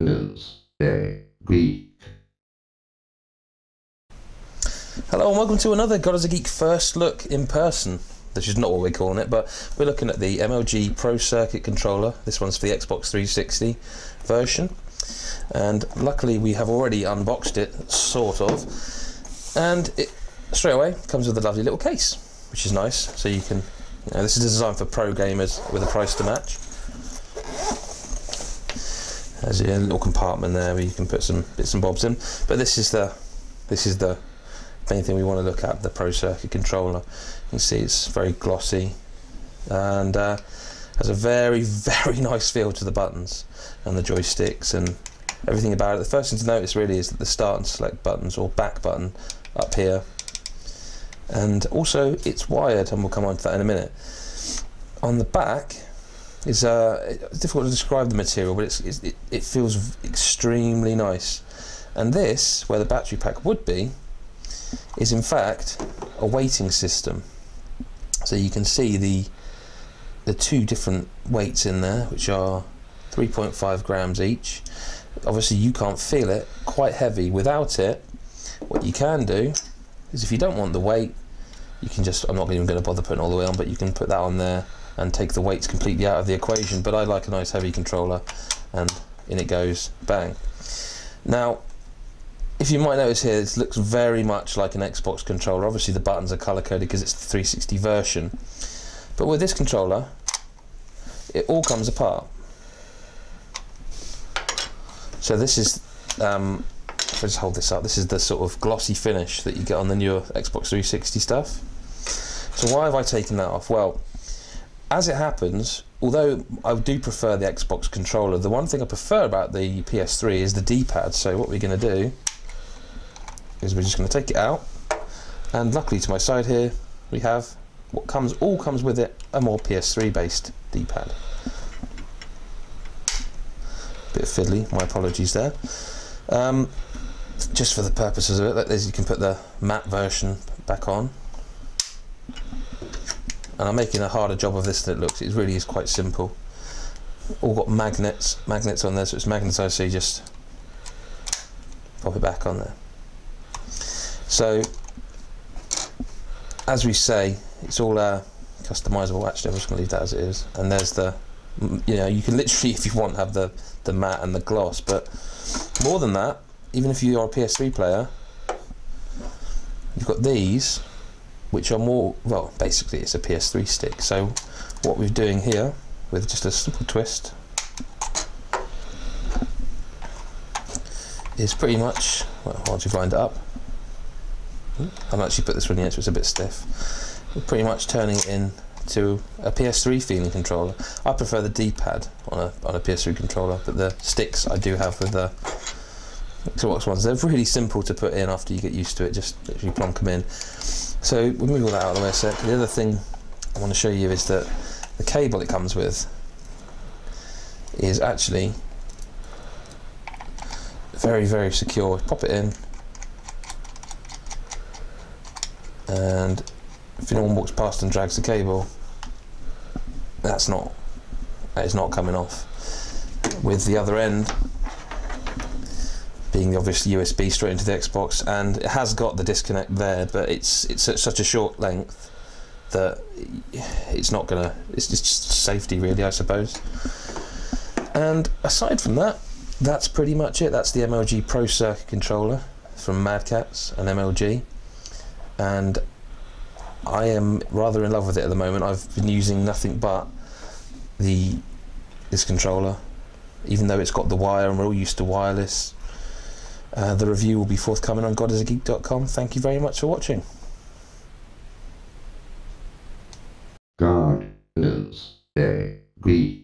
GodisaGeek. Hello and welcome to another GodisaGeek first look in person. This is not what we're calling it, but we're looking at the MLG Pro Circuit controller. This one's for the Xbox 360 version, and luckily we have already unboxed it, sort of, and it straight away comes with a lovely little case, which is nice. So you can, this is designed for pro gamers with a price to match. There's a little compartment there where you can put some bits and bobs in, but this is the main thing we want to look at, the Pro Circuit controller. You can see it's very glossy and has a very, very nice feel to the buttons and the joysticks and everything about it. The first thing to notice really is that the start and select buttons, or back button up here, and also it's wired, and we'll come on to that in a minute. On the back is it's difficult to describe the material, but it feels extremely nice. And this, where the battery pack would be, is in fact a weighting system. So you can see the two different weights in there, which are 3.5 grams each. Obviously you can't feel it, quite heavy. Without it, what you can do is, if you don't want the weight, you can just, I'm not even going to bother putting all the way on, but you can put that on there and take the weights completely out of the equation. But I like a nice heavy controller, and in it goes, bang. Now, if you might notice here, this looks very much like an Xbox controller. Obviously the buttons are color coded because it's the 360 version, but with this controller it all comes apart. So this is, if I just hold this up, this is the sort of glossy finish that you get on the newer Xbox 360 stuff. So why have I taken that off? Well, as it happens, although I do prefer the Xbox controller, the one thing I prefer about the PS3 is the D-pad. So what we're going to do is we're just going to take it out, and luckily to my side here we have what all comes with it, a more PS3 based D-pad. Bit fiddly, my apologies there. Just for the purposes of it, you can put the matte version back on, and I'm making a harder job of this than it looks. It really is quite simple. All got magnets on there, so it's magnetised, so you just pop it back on there. So, as we say, it's all customisable. Actually, I'm just going to leave that as it is. And there's the, you can literally, if you want, have the matte and the gloss. But more than that, even if you are a PS3 player, you've got these, which are more, well, basically it's a PS3 stick. So what we're doing here, with just a simple twist, is pretty much, well, once you've lined it up, I've actually put this one in, so it's a bit stiff. We're pretty much turning it into a PS3 feeling controller. I prefer the D-pad on a PS3 controller, but the sticks I do have with the Xbox ones, they're really simple to put in after you get used to it, just literally plonk them in. So we'll move all that out of the way a sec. The other thing I want to show you is that the cable it comes with is actually very, very secure. Pop it in, and if anyone walks past and drags the cable, that is not coming off. With the other end being the obvious USB straight into the Xbox, and it has got the disconnect there, but it's at such a short length that it's not gonna, it's just safety really, I suppose. And aside from that, that's pretty much it. That's the MLG Pro Circuit controller from Catz and MLG, and I am rather in love with it at the moment. I've been using nothing but this controller, even though it's got the wire and we're all used to wireless. The review will be forthcoming on GodisaGeek.com. Thank you very much for watching. GodisaGeek.